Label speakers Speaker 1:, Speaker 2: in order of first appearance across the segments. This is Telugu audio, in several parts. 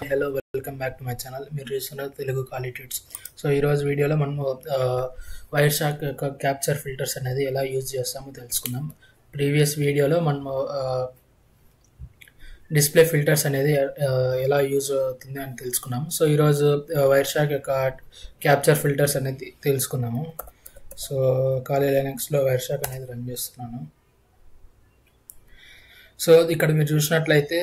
Speaker 1: Hello welcome back to my channel. మీరు చూస్తున్న తెలుగు క్వాలిటీస్. సో ఈరోజు వీడియోలో మనము వైర్ షార్క్ యొక్క క్యాప్చర్ ఫిల్టర్స్ అనేది ఎలా యూజ్ చేస్తామో తెలుసుకుందాం. ప్రీవియస్ వీడియోలో మనము డిస్ప్లే ఫిల్టర్స్ అనేది ఎలా యూజ్ అవుతుంది అని తెలుసుకున్నాము. సో ఈరోజు వైర్ షార్క్ యొక్క క్యాప్చర్ ఫిల్టర్స్ అనేది తెలుసుకున్నాము. సో కాలీ లైనక్స్లో వైర్ షార్క్ అనేది రన్ చేస్తున్నాను. సో ఇక్కడ మీరు చూసినట్లయితే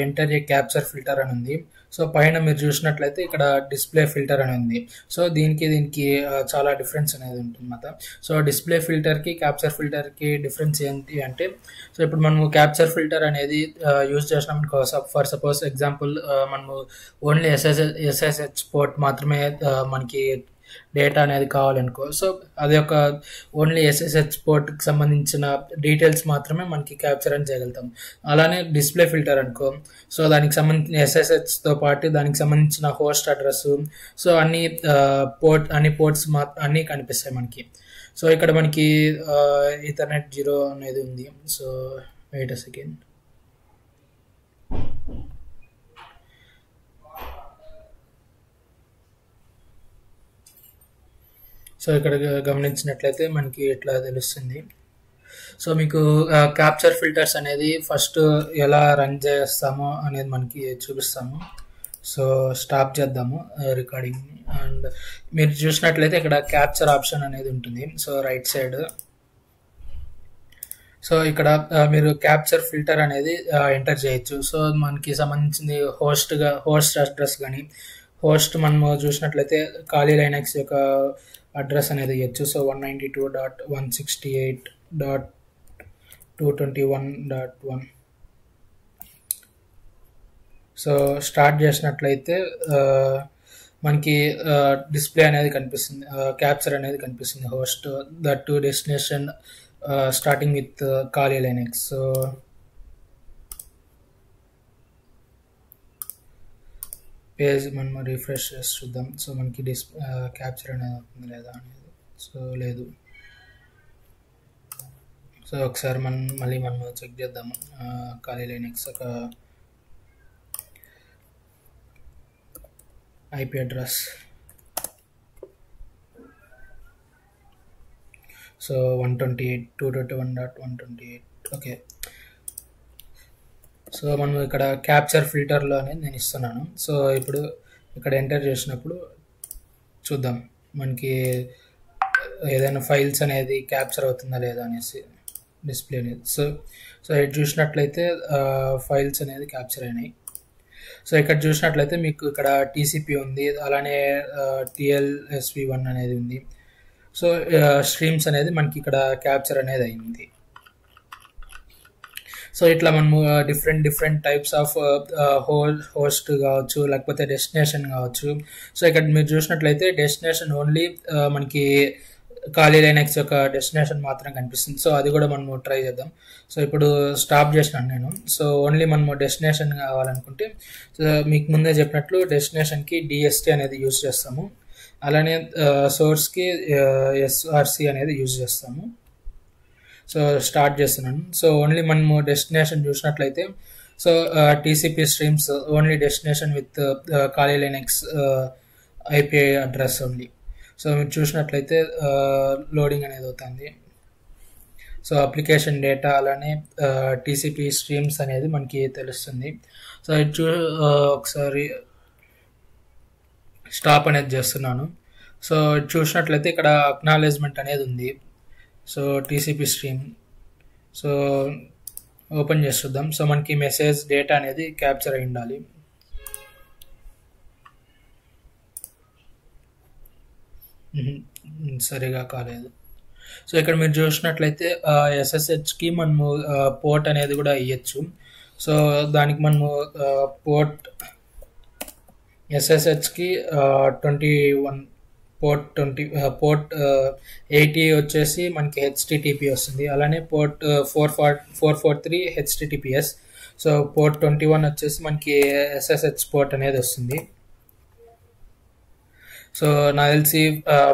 Speaker 1: ఎంటర్ ఏ క్యాప్చర్ ఫిల్టర్ అని ఉంది. సో పైన మీరు చూసినట్లయితే ఇక్కడ డిస్ప్లే ఫిల్టర్ అని ఉంది. సో దీనికి చాలా డిఫరెన్స్ అనేది ఉంటుంది అన్నమాట. సో డిస్ప్లే ఫిల్టర్కి క్యాప్చర్ ఫిల్టర్కి డిఫరెన్స్ ఏంటి అంటే, సో ఇప్పుడు మనము క్యాప్చర్ ఫిల్టర్ అనేది యూజ్ చేసినాం. ఫర్ సపోజ్ ఎగ్జాంపుల్ మనము ఓన్లీ ఎస్ఎస్హెచ్ పోర్ట్ మాత్రమే మనకి డేటా అనేది కావాలనుకో, సో అది ఒక ఓన్లీ ఎస్ఎస్హెచ్ పోర్ట్కి సంబంధించిన డీటెయిల్స్ మాత్రమే మనకి క్యాప్చర్ అని చేయగలుగుతాం. అలానే డిస్ప్లే ఫిల్టర్ అనుకో, సో దానికి సంబంధించిన ఎస్ఎస్హెచ్తో పాటు దానికి సంబంధించిన హోస్ట్ అడ్రస్, సో అన్ని పోర్ట్స్ అన్నీ కనిపిస్తాయి మనకి. సో ఇక్కడ మనకి ఈథర్నెట్ 0 అనేది ఉంది. So wait a second. So ఇక్కడ గమనించినట్లయితే మనకి ఇట్లా తెలుస్తుంది. సో మీకు క్యాప్చర్ ఫిల్టర్స్ అనేది ఫస్ట్ ఎలా రన్ చేస్తామో అనేది మనకి చూపిస్తాము. సో స్టాప్ చేద్దాము రికార్డింగ్. అండ్ మీరు చూసినట్లయితే ఇక్కడ క్యాప్చర్ ఆప్షన్ అనేది ఉంటుంది. So right side. సో ఇక్కడ మీరు క్యాప్చర్ ఫిల్టర్ అనేది ఎంటర్ చేయొచ్చు. సో మనకి సంబంధించింది హోస్ట్ అడ్రస్ కానీ, హోస్ట్ మనము చూసినట్లయితే కాలీ లైనక్స్ యొక్క అడ్రస్ అనేది ఇవ్వచ్చు. సో 192.168.221.1. సో స్టార్ట్ చేసినట్లయితే మనకి డిస్ప్లే అనేది కనిపిస్తుంది, క్యాప్చర్ అనేది కనిపిస్తుంది. Host that to destination starting with Kali Linux. So page మనం రిఫ్రెష్ చేసి చూద్దాం. సో మనకి క్యాప్చర్ అనేది అవుతుంది లేదా అనేది. సో లేదు. సో ఒకసారి మళ్ళీ మనం చెక్ చేద్దాము. కాలీ లైనక్స్ ఒక IP address. So 128.221.128. Okay. So మనం ఇక్కడ క్యాప్చర్ ఫిల్టర్లో అనేది నేను ఇస్తున్నాను. సో ఇప్పుడు ఇక్కడ ఎంటర్ చేసినప్పుడు చూద్దాం మనకి ఏదైనా ఫైల్స్ అనేది క్యాప్చర్ అవుతుందా లేదా అనేసి డిస్ప్లే అనేది. సో ఇది చూసినట్లయితే ఫైల్స్ అనేది క్యాప్చర్ అయినాయి. సో ఇక్కడ చూసినట్లయితే మీకు ఇక్కడ టీసీపీ ఉంది, అలానే TLSV1 అనేది ఉంది. సో స్ట్రీమ్స్ అనేది మనకి ఇక్కడ క్యాప్చర్ అనేది అయింది. సో ఇట్లా మనము డిఫరెంట్ టైప్స్ ఆఫ్ హోస్ట్ కావచ్చు, లేకపోతే డెస్టినేషన్ కావచ్చు. సో ఇక్కడ మీరు చూసినట్లయితే డెస్టినేషన్ ఓన్లీ మనకి కాలీ లైనక్స్ యొక్క డెస్టినేషన్ మాత్రం కనిపిస్తుంది. సో అది కూడా మనము ట్రై చేద్దాం. సో ఇప్పుడు స్టాప్ చేసినాను నేను. సో ఓన్లీ మనము డెస్టినేషన్ కావాలనుకుంటే, సో మీకు ముందే చెప్పినట్లు డెస్టినేషన్కి DST అనేది యూజ్ చేస్తాము, అలానే సోర్స్కి SRC అనేది యూజ్ చేస్తాము. సో స్టార్ట్ చేస్తున్నాను. సో ఓన్లీ మనము డెస్టినేషన్ చూసినట్లయితే, so TCP streams only destination with Kali Linux IP address only. So మీరు చూసినట్లయితే లోడింగ్ అనేది అవుతుంది. సో అప్లికేషన్ డేటా అలానే టీసీపీ స్ట్రీమ్స్ అనేది మనకి తెలుస్తుంది. సో ఇది ఒకసారి స్టాప్ అనేది చేస్తున్నాను. సో చూసినట్లయితే ఇక్కడ అక్నాలెడ్జ్మెంట్ అనేది ఉంది. So TCP stream. So open చేసి చూద్దాం. సో మనకి మెసేజ్ డేటా అనేది క్యాప్చర్ అయి ఉండాలి. సరిగా కాలేదు. సో ఇక్కడ మీరు చూసినట్లయితే ఎస్ఎస్హెచ్కి మనము పోర్ట్ అనేది కూడా ఇవ్వచ్చు. సో దానికి మనము పోర్ట్ ఎస్ఎస్హెచ్కి 21 పోర్ట్ 80 వచ్చేసి మనకి HTTP వస్తుంది, అలానే పోర్ట్ 443 HTTPS. సో పోర్ట్ 21 వచ్చేసి మనకి SSH పోర్ట్ అనేది వస్తుంది. సో నాకు తెలిసి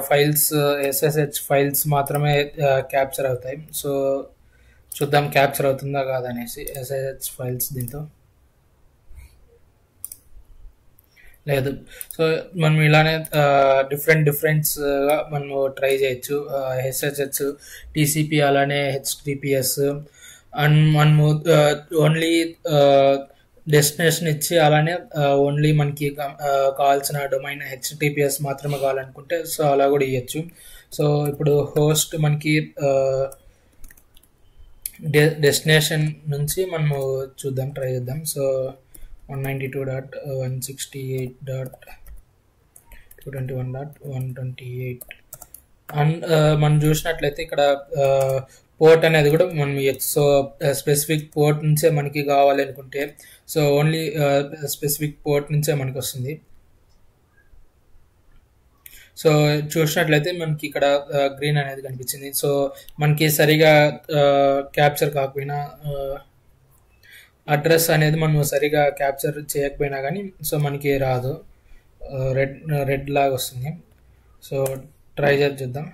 Speaker 1: ఫైల్స్ SSH ఫైల్స్ మాత్రమే క్యాప్చర్ అవుతాయి. సో చూద్దాం క్యాప్చర్ అవుతుందా కాదనేసి SSH ఫైల్స్ దీంతో. లేదు. సో మనం ఇలానే డిఫరెంట్గా మనము ట్రై చేయొచ్చు. హెచ్హెచ్హెచ్, టీసీపీ, అలానే హెచ్టిపిఎస్. అండ్ మనము ఓన్లీ డెస్టినేషన్ ఇచ్చి అలానే ఓన్లీ మనకి కావాల్సిన డొమైన్ హెచ్టిపిఎస్ మాత్రమే కావాలనుకుంటే సో అలా కూడా ఇవ్వచ్చు. సో ఇప్పుడు హోస్ట్ మనకి డెస్టినేషన్ నుంచి మనము ట్రై చేద్దాం. సో 192.168.221.128 అండ్ మనం చూసినట్లయితే ఇక్కడ పోర్ట్ అనేది కూడా మనం సో స్పెసిఫిక్ పోర్ట్ నుంచే మనకి కావాలి అనుకుంటే సో ఓన్లీ స్పెసిఫిక్ పోర్ట్ నుంచే మనకి వస్తుంది. సో చూసినట్లయితే మనకి ఇక్కడ గ్రీన్ అనేది కనిపించింది. సో మనకి సరిగా క్యాప్చర్ కాకపోయినా అడ్రస్ అనేది మనం సరిగా క్యాప్చర్ చేయకపోయినా కానీ సో మనకి రాదు, రెడ్ లాగా వస్తుంది. సో ట్రై చేద్దాం.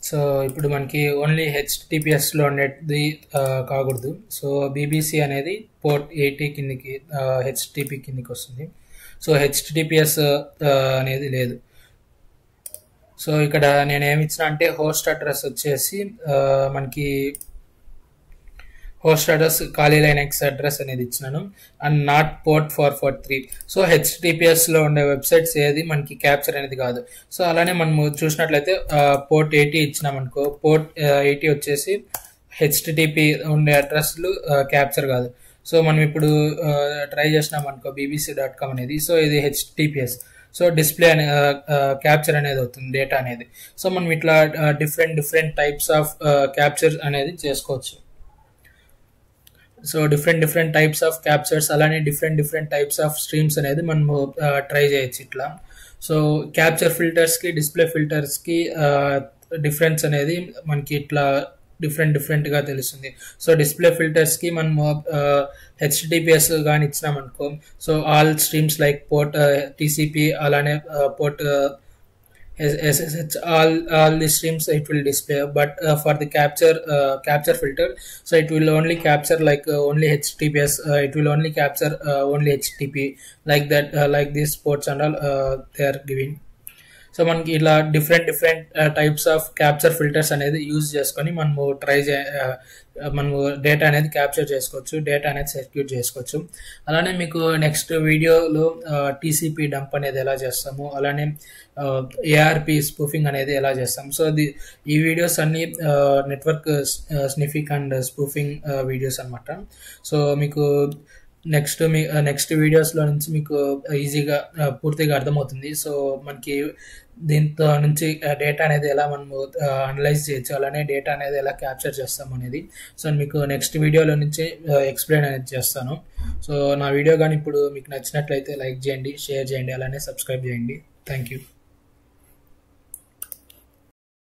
Speaker 1: సో ఇప్పుడు మనకి ఓన్లీ హెచ్టిపిఎస్లో ఉండేది కాకూడదు. సో బీబీసీ అనేది పోర్ట్ 80 కిందకి హెచ్టిపి కిందకి వస్తుంది. సో హెచ్టిపిఎస్ అనేది లేదు. సో ఇక్కడ నేను ఏమి ఇచ్చిన అంటే హోస్ట్ అడ్రస్ వచ్చేసి మనకి హోస్ట్ అడ్రస్ ఖాళీ లైనెక్స్ అడ్రస్ అనేది ఇచ్చినాను అండ్ నాట్ పోర్ట్ 443. సో హెచ్టిపిఎస్లో ఉండే వెబ్సైట్స్ ఏది మనకి క్యాప్చర్ అనేది కాదు. సో అలానే మనము చూసినట్లయితే పోర్ట్ 80 ఇచ్చినామనుకో, పోర్ట్ 80 వచ్చేసి హెచ్టిటిపి ఉండే అడ్రస్లు క్యాప్చర్ కాదు. సో మనం ఇప్పుడు ట్రై చేసినాం అనుకో bbc.com అనేది, సో ఇది హెచ్టిపిఎస్. సో డిస్ప్లే అనే క్యాప్చర్ అనేది అవుతుంది డేటా అనేది. సో మనం ఇట్లా డిఫరెంట్ టైప్స్ ఆఫ్ క్యాప్చర్ అనేది చేసుకోవచ్చు. So different types of captures అలానే డిఫరెంట్ టైప్స్ ఆఫ్ స్ట్రీమ్స్ అనేది మనము ట్రై చేయొచ్చు ఇట్లా. సో క్యాప్చర్ ఫిల్టర్స్కి డిస్ప్లే ఫిల్టర్స్కి డిఫరెన్స్ అనేది మనకి ఇట్లా డిఫరెంట్గా తెలుస్తుంది. సో డిస్ప్లే ఫిల్టర్స్కి మనము హెచ్టిపిఎస్ కానీ ఇచ్చినామనుకో, so all streams like port TCP అలానే port SSH, all the streams it will display, but for the capture filter, so it will only capture like only HTTPS, it will only capture only HTTP, like that, like these ports and all they are giving. So మనకి ఇలా different types of capture filters అనేది యూజ్ చేసుకొని మనము మనము డేటా అనేది క్యాప్చర్ చేసుకోవచ్చు, డేటా అనేది సెక్యూర్ చేసుకోవచ్చు. అలానే మీకు నెక్స్ట్ వీడియోలో టీసీపీ డంప్ అనేది ఎలా చేస్తాము, అలానే ఏఆర్పి స్పూఫింగ్ అనేది ఎలా చేస్తాం. సో ఈ వీడియోస్ అన్ని network sniffing and spoofing videos అనమాట. సో మీకు నెక్స్ట్ వీడియోస్లో నుంచి మీకు ఈజీగా పూర్తిగా అర్థమవుతుంది. సో మనకి దీంతో నుంచి డేటా అనేది ఎలా మనము అనలైజ్ చేయొచ్చు, అలానే డేటా అనేది ఎలా క్యాప్చర్ చేస్తాం అనేది సో మీకు నెక్స్ట్ వీడియోలో నుంచి ఎక్స్ప్లెయిన్ అనేది చేస్తాను. సో నా వీడియో కానీ ఇప్పుడు మీకు నచ్చినట్లయితే లైక్ చేయండి, షేర్ చేయండి, అలానే సబ్స్క్రైబ్ చేయండి. Thank you.